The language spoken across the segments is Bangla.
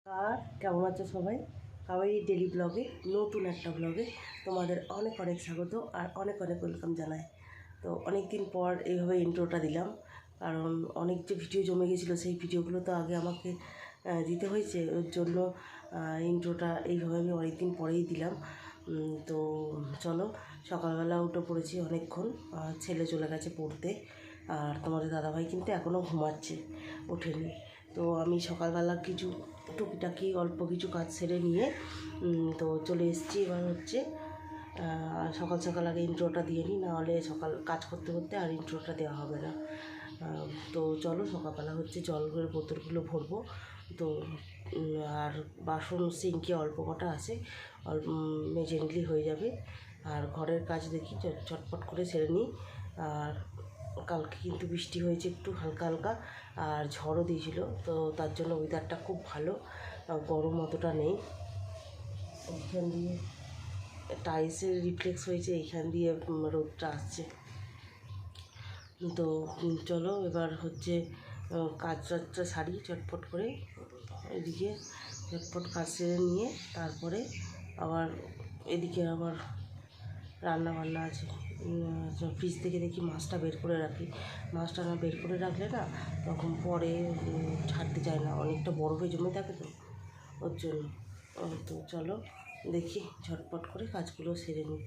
আর কেমন আছো সবাই? কাবেরী ডেলি ব্লগে নতুন একটা ব্লগে তোমাদের অনেক অনেক স্বাগত আর অনেক অনেক ওয়েলকাম জানাই। তো অনেক দিন পর এইভাবে ইন্ট্রোটা দিলাম, কারণ অনেক যে ভিডিও জমে গেছিলো সেই ভিডিওগুলো তো আগে আমাকে দিতে হয়েছে, ওর জন্য ইন্ট্রোটা এইভাবে আমি অনেক দিন পরেই দিলাম। তো চলো, সকালবেলা উঠে পড়েছি অনেকক্ষণ, ছেলে চলে গেছে পড়তে, আর তোমাদের দাদাভাই কিন্তু এখনও ঘুমাচ্ছে, ওঠেনি। তো আমি সকালবেলা কিছু টুকিটাকি অল্প কিছু কাজ সেরে নিয়ে তো চলে এসেছি। এবার হচ্ছে সকাল সকাল আগে ইন্ট্রোটা দিয়ে নিই, নাহলে সকাল কাজ করতে করতে আর ইন্ট্রোটা দেওয়া হবে না। তো চলো, সকালবেলা হচ্ছে জলের বোতলগুলো ভরবো। তো আর বাসন সিঙ্কে অল্প কটা আছে, মেজে নিলেই হয়ে যাবে। আর ঘরের কাজ দেখি চটপট করে সেরে নিই। আর কালকে কিন্তু বৃষ্টি হয়েছে একটু হালকা হালকা, আর ঝড়ও দিয়েছিল, তো তার জন্য ওয়েদারটা খুব ভালো, গরম অতটা নেই। এইখান দিয়ে টাইলসের রিফ্লেক্স হয়েছে, এইখান দিয়ে রোদটা আসছে। তো চলো এবার হচ্ছে কাজটা সারি চটপট করে, এদিকে চটপট কাজ সেরে নিয়ে তারপরে আবার এদিকে আবার রান্না বান্না আছে। ফ্রিজ থেকে দেখি মাছটা বের করে রাখি, মাছটা না বের করে রাখলে না তখন পরে ছাড়তে চায় না, অনেকটা বরফে জমে থাকে তো, ওর জন্য। তো চলো দেখি ঝটপট করে কাজগুলো সেরে নিই।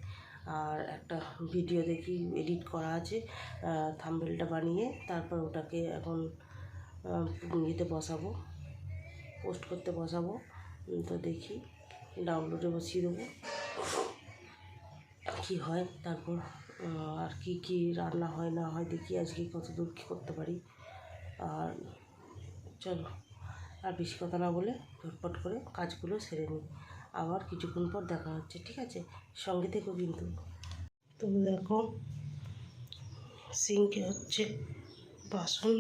আর একটা ভিডিও দেখি এডিট করা আছে, থাম্বনেলটা বানিয়ে তারপর ওটাকে এখন ইয়েতে বসাবো, পোস্ট করতে বসাবো। তো দেখি ডাউনলোডে বসিয়ে দেবো, কী হয় তারপর। আর কি রান্না হয় না হয় দেখি আজকে কত দূর কী করতে পারি। আর চলো, আর বেশি কথা না বলে ঝটপট করে কাজগুলো সেরে নিই, আবার কিছুক্ষণ পর দেখা হচ্ছে, ঠিক আছে? সঙ্গে থেকো কিন্তু। তো দেখো, সিঙ্কে হচ্ছে বাসন,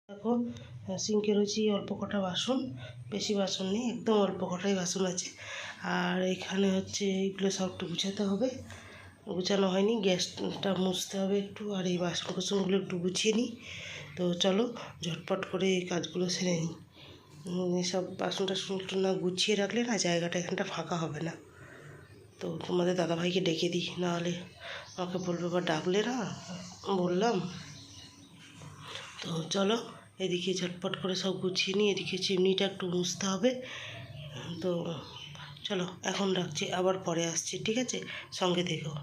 দেখো সিঙ্কে রয়েছে অল্প কটা বাসন, বেশি বাসন নেই, একদম অল্প কটাই বাসন আছে। আর এখানে হচ্ছে এইগুলো সব একটু গুছাতে হবে, গুছানো হয়নি, গ্যাসটা মুছতে হবে একটু, আর এই বাসন কোসনগুলো একটু গুছিয়ে নিই। তো চলো ঝটপট করে এই কাজগুলো সেরে নিই। এসব বাসন টাসন একটু না গুছিয়ে রাখলে না জায়গাটা এখানটা ফাঁকা হবে না। তো তোমাদের দাদাভাইকে ডেকে দিই, নাহলে আমাকে বলবে বা ডাকলে না বললাম। তো চলো এদিকে ঝটপট করে সব গুছিয়ে নিই, এদিকে চিমনিটা একটু মুছতে হবে। তো চলো এখন রাখছি, আবার পরে আসছি, ঠিক আছে? সঙ্গে থেকো।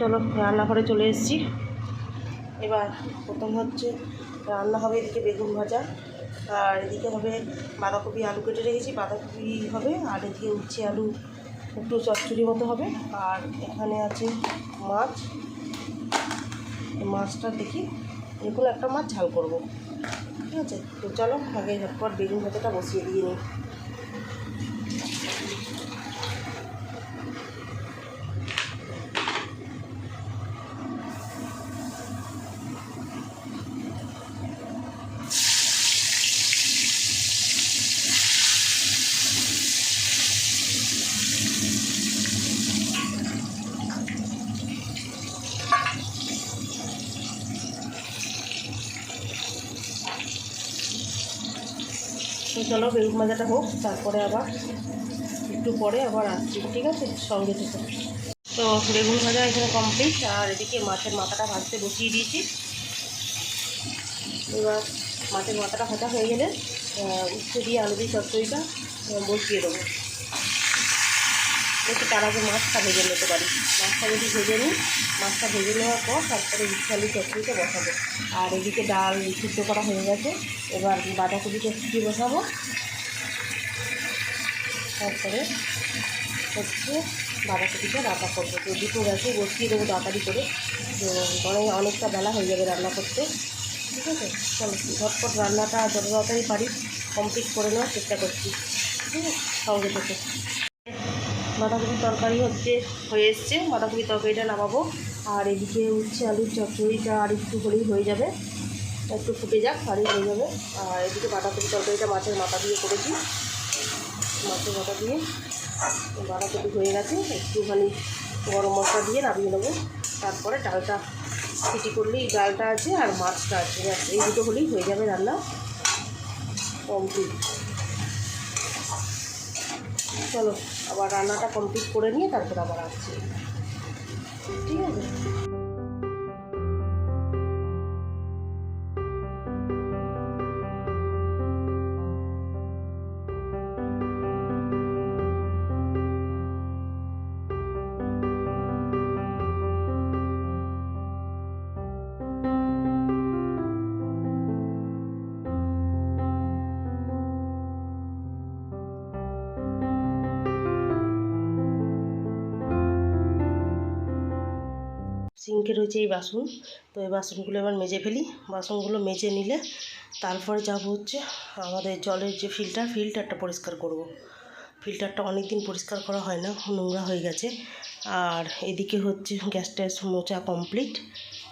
চলো রান্নাঘরে চলে এসেছি। এবার প্রথম হচ্ছে রান্না হবে, এদিকে বেগুন ভাজা, আর এদিকে হবে বাঁধাকপি আলু কেটে রেখেছি, বাঁধাকপি হবে, আর এদিকে উচ্ছে আলু একটু চচ্চড়ি মতো হবে, আর এখানে আছে মাছ। মাছটা দেখি এগুলো একটা মাছ ঝাল করব, ঠিক আছে। তো চলো আগে ঝটপট বেগুন ভাজাটা বসিয়ে দিয়ে নিই। তো চলো বেগুন ভাজাটা হোক, তারপরে আবার একটু পরে আবার আসছি, ঠিক আছে, সঙ্গে থেকে। তো বেগুন ভাজা এখানে কমপ্লিট, আর এদিকে মাছের মাথাটা ভাজতে বসিয়ে দিয়েছি। এবার মাছের মাথাটা ভাজা হয়ে গেলে উচ্ছে দিয়ে আলু দিয়ে চচ্চড়িটা বসিয়ে দেবো। একটু তার আগে মাছটা ভেজে নিতে পারি। মাছটা যদি ভেজে নিই, মাছটা ভেজে নেওয়ার পর তারপরে উচ্ছে আলু চচ্চড়িটা বসাবো। আর এদিকে ডাল সিদ্ধ করা হয়ে গেছে, এবার বাঁধাকপি চচ্চড়ি বসাবো। তারপরে হচ্ছে বাঁধাকপিটা রান্না করবো। তো দুটো গ্যাসে বসিয়ে দেবো তাড়াতাড়ি করে, তো অনেকটা বেলা হয়ে যাবে রান্না করতে, ঠিক আছে। চলো ঝটপট রান্নাটা যত তাড়াতাড়ি পারি কমপ্লিট করে নেওয়ার চেষ্টা করছি, ঠিক আছে, সঙ্গে থেকে। বাঁধাকপির তরকারি হয়ে এসছে, বাঁধাকপির তরকারিটা নামাবো। আর এদিকে উচ্ছে আলুর চচ্চড়িটা আর একটু হলেই হয়ে যাবে, একটু ফুটে যাক তাহলেই হয়ে যাবে। আর এদিকে বাঁধাকপির তরকারিটা মাছের মাথা দিয়ে করেছি, মাছের মাথা দিয়ে বাঁধাকপি হয়ে গেছে, একটুখানি গরম মশলা দিয়ে নামিয়ে নেবো। তারপরে ডালটা সিটি করলেই, ডালটা আছে আর মাছটা আছে, এই দুটো হলেই হয়ে যাবে রান্না কমপ্লিট। চলো আবার রান্নাটা কমপ্লিট করে নিয়ে তারপর আবার আসছি, ঠিক আছে। সিঙ্কে রয়েছে এই বাসন, তো এই বাসনগুলো এবার মেজে ফেলি। বাসনগুলো মেজে নিলে তারপরে যাব হচ্ছে আমাদের জলের যে ফিল্টারটা পরিষ্কার করব। ফিল্টারটা অনেক দিন পরিষ্কার করা হয় না, নোংরা হয়ে গেছে। আর এদিকে হচ্ছে গ্যাস ট্যাস মোচা কমপ্লিট,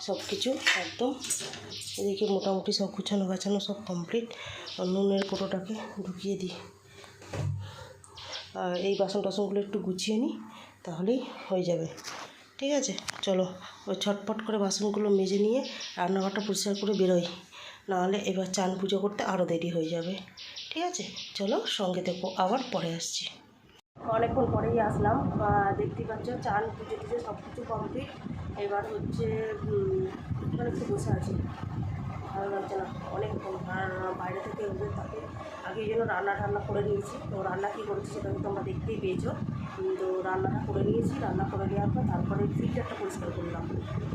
সব কিছু একদম। এদিকে মোটামুটি সব গুছানো গাছানো সব কমপ্লিট। নুনের কোটোটাকে ঢুকিয়ে দিই, আর এই বাসন টাসনগুলো একটু গুছিয়ে নিই, তাহলেই হয়ে যাবে, ঠিক আছে। চলো ওই ছটপট করে বাসনগুলো মেজে নিয়ে রান্নাঘরটা পরিষ্কার করে বেরোই, নাহলে এবার চান পুজো করতে আরও দেরি হয়ে যাবে, ঠিক আছে। চলো সঙ্গে দেখো, আবার পরে আসছি। অনেকক্ষণ পরেই আসলাম, দেখতেই পাচ্ছ চান পুজো টুজো সব কিছু কমপ্লিট। এবার হচ্ছে একটু বসে আছি, ভালো লাগছে না অনেকক্ষণ। আর বাইরে থেকে ওদের তাকে আগে এই জন্য রান্না করে নিয়েছি। তো রান্না কী করেছি সেটা তো তোমরা দেখতেই পেয়েছো। তো রান্নাটা করে নিয়েছি, রান্না করে নেওয়ার পর তারপরে ফিল্টারটা পরিষ্কার করলাম।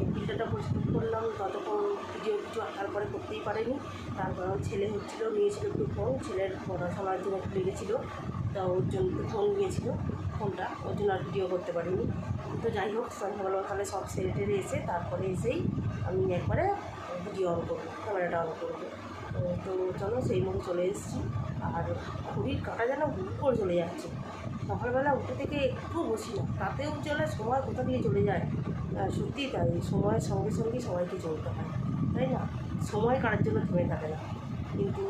এই ফিল্টারটা পরিষ্কার করলাম, ততক্ষণ ভিডিও কিছু আঁকার পরে করতেই পারিনি। তার কারণ ছেলে নিয়েছিল একটু ফোন, ছেলের পড়াশোনার জন্য একটু লেগেছিলো, তা ওর জন্য একটু ফোন নিয়েছিল, ফোনটা ওর জন্য আর ভিডিও করতে পারিনি। তো যাই হোক, সন্ধ্যাবেলা সব সেরে এসে তারপরে এসেই আমি একবারে ভিডিও অন করবো, ক্যামেরাটা অন করবো। তো চলো সেই মতো চলে এসেছি। আর ঘড়ির কাঁটা যেন হুট করে চলে যাচ্ছে। সকালবেলা উঠে থেকে একটু বসি না, তাতেও চলে সময় কোথা দিয়ে চলে যায়। সত্যিই তাই, সময়ের সঙ্গে সঙ্গে সবাইকে চলতে হয়, তাই না? সময় কারোর জন্য থেমে থাকে না, কিন্তু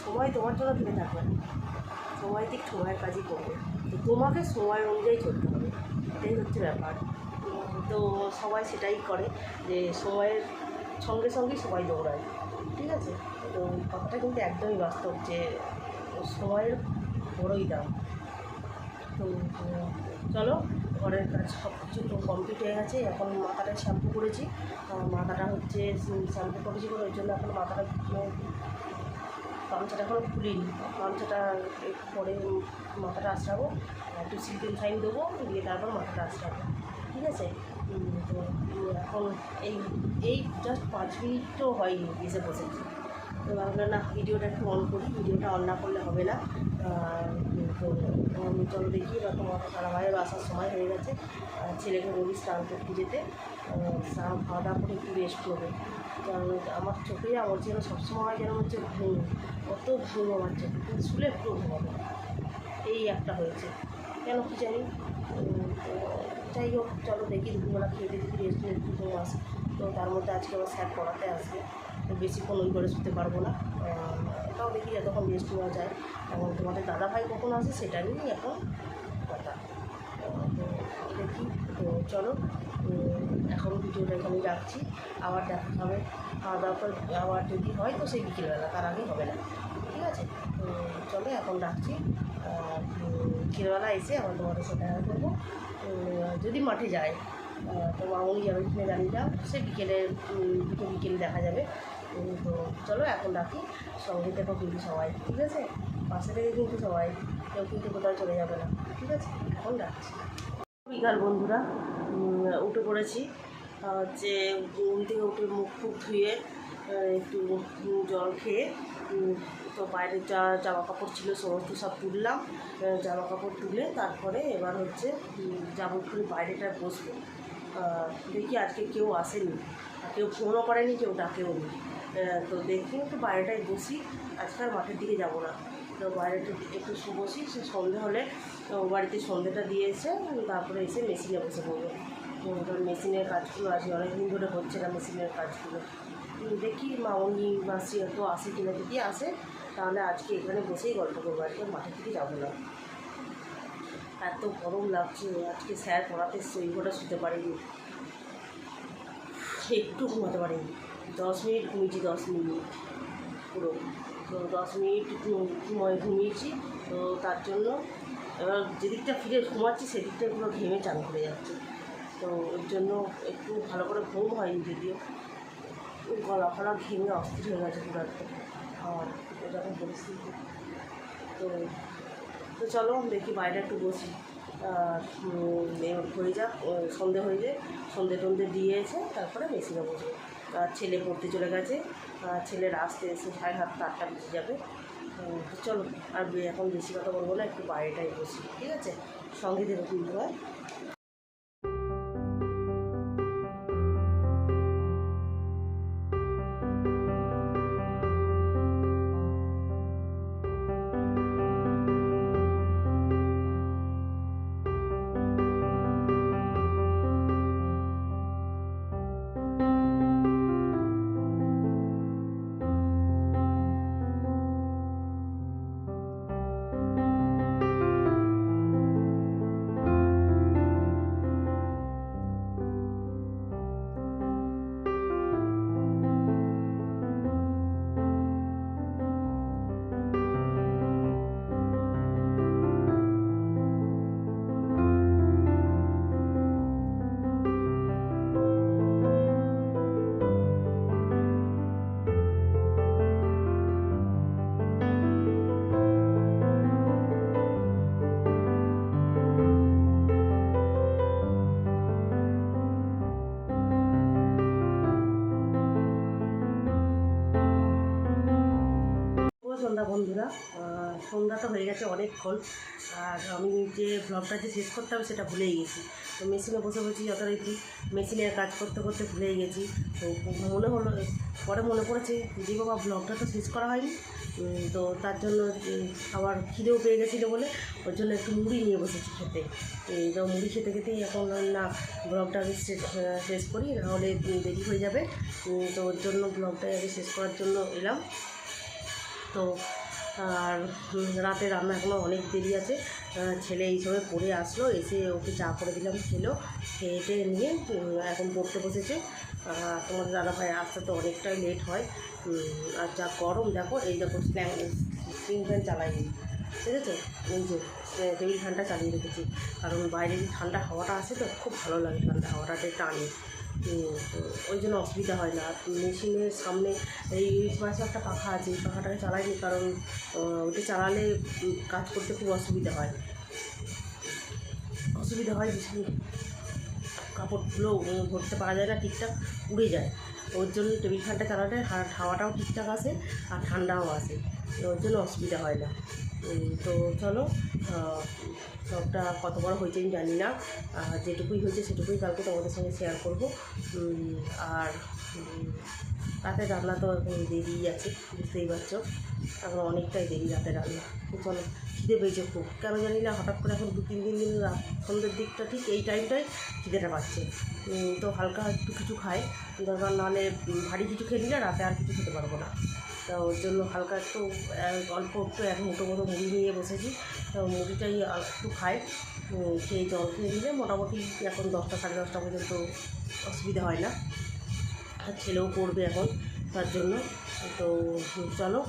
সময় তোমার জন্য থেমে থাকবে না। সময় ঠিক সময়ের কাজই করবে, তো তোমাকে সময় অনুযায়ী চলতে হবে, এটাই হচ্ছে ব্যাপার। তো সবাই সেটাই করে, যে সময়ের সঙ্গে সঙ্গেই সবাই দৌড়ায়, ঠিক আছে। তো কথাটা কিন্তু একদমই বাস্তব, যে সময়ের বড়ই দাম। তো চলো, ঘরের কাজ সব কিছু তো কমপ্লিট হয়ে গেছে। এখন মাথাটা শ্যাম্পু করেছি, মাথাটা হচ্ছে শ্যাম্পু করেছি বলে ওই জন্য এখন মাথাটা গামছাটা এখনও খুলিনি। গামছাটা একটু পরে মাথাটা আঁচড়াবো, একটু সিলিকন শাইন দেবো, দিয়ে তারপর মাথাটা আঁচড়াবো, ঠিক আছে। তো এখন এই এই জাস্ট 5 মিনিটও হয়নি এসে বসেছি। তো ভাবলাম না ভিডিওটা একটু অন করি, ভিডিওটা অন না করলে হবে না। তো আমি চলো দেখি বা তোমার খারাপ ভাইয়ের আসার সময় হয়ে গেছে। ছেলেকে বলি স্নান করতে যেতে, স্নান খাওয়া দাওয়া করে একটু রেস্ট করবে। কারণ আমার চোখে আমার যেন সবসময় যেন হচ্ছে ঘুম, কত ঘুম আমার চোখে, কিন্তু শুলে পুরো ঘুমাবে, এই একটা হয়েছে কেন কি জানি। তো যাই হোক চলো দেখি দুপুরবেলা খেয়ে দেখি রেস্ট নিয়ে একটু ঘুম আসে। তো তার মধ্যে আজকে আবার স্যার পড়াতে আসবে, তো বেশিক্ষণ ওই করে শুতে পারবো না। তাও দেখি যতক্ষণ রেস্ট নেওয়া যায়। এবং তোমাদের দাদাভাই কখন আসে সেটা নিয়েই এখন কথা। তো দেখি, তো চলো এখন ভিডিওটা এখানে রাখছি, আবার দেখা হবে খাওয়া দাওয়া করে। আবার যদি হয় তো সেই বিকেলবেলা, তার আগে হবে না, ঠিক আছে? চলো এখন রাখছি। বিকেলবেলা এসে আবার তোমাদের সাথে দেখা করবো। যদি মাঠে যায় তো মামনি যাবে কিনে জানিয়ে দাও, সে বিকেলে বিকেলে দেখা যাবে। তো চলো এখন রাখি, সঙ্গে থেকো কিন্তু সবাই, ঠিক আছে? পাশে থেকে কিন্তু সবাই, কেউ কিন্তু কোথাও চলে যাবে না, ঠিক আছে? এখন রাখছি। বিকাল বন্ধুরা, উঠে পড়েছি। হচ্ছে ঘুম থেকে উঠে মুখ ফুক ধুয়ে একটু জল খেয়ে, তো বাইরে যা জামা কাপড় ছিল সমস্ত সব তুললাম। জামা কাপড় তুলে তারপরে এবার হচ্ছে যাবো একটু বাইরেটায় বসবো। দেখি আজকে কেউ আসেনি, কেউ ফোনও করেনি, কেউ ডাকেও নি। তো দেখি একটু বাইরেটায় বসি, আজকে আর মাঠের দিকে যাবো না। তো বাইরেটা একটু বসি, সে সন্ধে হলে বাড়িতে সন্ধেটা দিয়ে এসে তারপরে এসে মেশিনে বসে পড়বো। মেশিনের কাজগুলো আছে, অনেকদিন ধরে হচ্ছে না মেশিনের কাজগুলো। দেখি মামনি মাসি তো আসে কিনা, যদি আসে তাহলে আজকে এখানে বসেই গল্প করবো, আজকে মাঠের দিকে যাবো না। এত গরম লাগছে, আজকে স্যার পড়াতে এসছে, ওই ঘরে শুতে পারিনি, একটু ঘুমাতে পারিনি। 10 মিনিট ঘুমিয়েছি, 10 মিনিট পুরো। তো 10 মিনিট ঘুমিয়েছি। তো তার জন্য এবার যেদিকটা ফিরে ঘুমাচ্ছি সেদিকটা পুরো ঘেমে চান করে যাচ্ছে। তো ওর জন্য একটু ভালো করে ঘুম হয়নি, যদিও গলা ফলা ঘেমে অস্থির হয়ে গেছে পুরো একটা। আর এরকম পরিস্থিতি। তো তো চলো দেখি বাইরে একটু বসি, হয়ে যাক, সন্ধে হয়ে যায়, সন্ধে টন্ধে দিয়ে এসে তারপরে মেশিনে বসবো। আর ছেলে পড়তে চলে গেছে, ছেলের আসতে এসে 7:30 8টা বেজে যাবে। তো চলো আর এখন বেশি কথা বলবো না, একটু বাইরেটাই বসি, ঠিক আছে? সঙ্গে দেবো কিন্তু। সন্ধ্যা বন্ধুরা, সন্ধ্যা তো হয়ে গেছে অনেকক্ষণ, আর আমি যে ব্লগটা যে শেষ করতে হবে সেটা ভুলেই গেছি। তো মেশিনে বসে বসে যথারীতি মেশিনের কাজ করতে করতে ভুলেই গেছি। তো মনে হলো, পরে মনে পড়েছে যে বাবা ব্লগটা তো শেষ করা হয়নি। তো তার জন্য আবার খিদেও পেয়ে গেছিলো বলে ওর জন্য একটু মুড়ি নিয়ে বসেছি খেতে। তো মুড়ি খেতে খেতেই এখন না ব্লগটা আগে শেষ করি, নাহলে দেরি হয়ে যাবে। তো ওর জন্য ব্লগটা আগে শেষ করার জন্য এলাম। তো আর রাতে রান্না এখনও অনেক দেরি আছে। ছেলে এই সময় পড়ে আসলো, এসে ওকে চা করে দিলাম, খেলো, খেয়ে নিয়ে এখন পড়তে বসেছে। তোমাদের দাদাভাই আসতে তো অনেকটাই লেট হয়। আর যা গরম দেখো, এই দেখো সিলিং ফ্যান চালাই, ঠিক আছে? এই যে টেবিল ফ্যানটা চালিয়ে রেখেছি, কারণ বাইরে যে ঠান্ডা হাওয়াটা আসে তো খুব ভালো লাগে, ঠান্ডা হাওয়াটাতে টানে। তো ওই জন্য অসুবিধা হয় না। আর মেশিনের সামনে এই পাশে একটা পাখা আছে, এই পাখাটাকে চালাইনি, কারণ ওটা চালালে কাজ করতে খুব অসুবিধা হয় ভীষণ। কাপড়গুলো ধরতে পারা যায় না, ঠিকঠাক উড়ে যায়। ওর জন্য টেবিল ফ্যানটা চালাতে হাওয়াটাও ঠিকঠাক আসে আর ঠান্ডাও আসে, ওর জন্য অসুবিধা হয় না। তো চলো, সবটা কত বড় হয়েছে আমি জানি না, যেটুকুই হয়েছে সেটুকুই কালকে তোমাদের সঙ্গে শেয়ার করব। আর রাতে রান্না তো এখন দেরিই আছে, বুঝতেই পারছো, এখন অনেকটাই দেরি রাতে রান্না। তো চলো, খিদে পেয়েছে খুব, কেন জানি না হঠাৎ করে এখন 2-3 দিন সন্ধ্যের দিকটা ঠিক এই টাইমটায় খিদেটা পাচ্ছে। তো হালকা একটু কিছু খাই, দরকার নাহলে ভারী কিছু খেয়ে নিলে রাতে আর কিছু খেতে পারবো না। তা ওর জন্য হালকা একটু অল্প একটু এক মুঠো মতো মুড়ি নিয়ে বসেছি, তো মুড়িটাই একটু খাই, খেয়ে জল খেয়ে নিলে মোটামুটি এখন 10টা 10:30 পর্যন্ত অসুবিধা হয় না। আর ছেলেও পড়বে এখন, তার জন্য। তো চলো,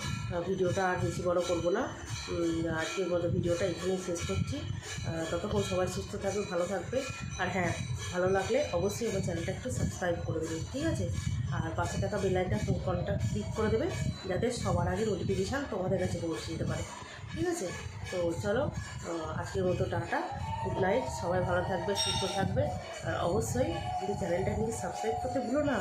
ভিডিওটা আর বেশি বড় করব না, আজকের মতো ভিডিওটা এখানেই শেষ করছি। ততক্ষণ সবাই সুস্থ থাকবে, ভালো থাকবে। আর হ্যাঁ, ভালো লাগলে অবশ্যই আমার চ্যানেলটা একটু সাবস্ক্রাইব করে দেবে, ঠিক আছে? আর পাশে থাকা বেল আইকনটা ক্লিক করে দেবে, যাতে সবার আগে নোটিফিকেশান তোমাদের কাছে পৌঁছে যেতে পারে, ঠিক আছে? তো চলো, আজকের মতো টাটা, গুড নাইট, সবাই ভালো থাকবে, সুস্থ থাকবে। আর অবশ্যই কিন্তু চ্যানেলটা কিন্তু সাবস্ক্রাইব করতে ভুলো না।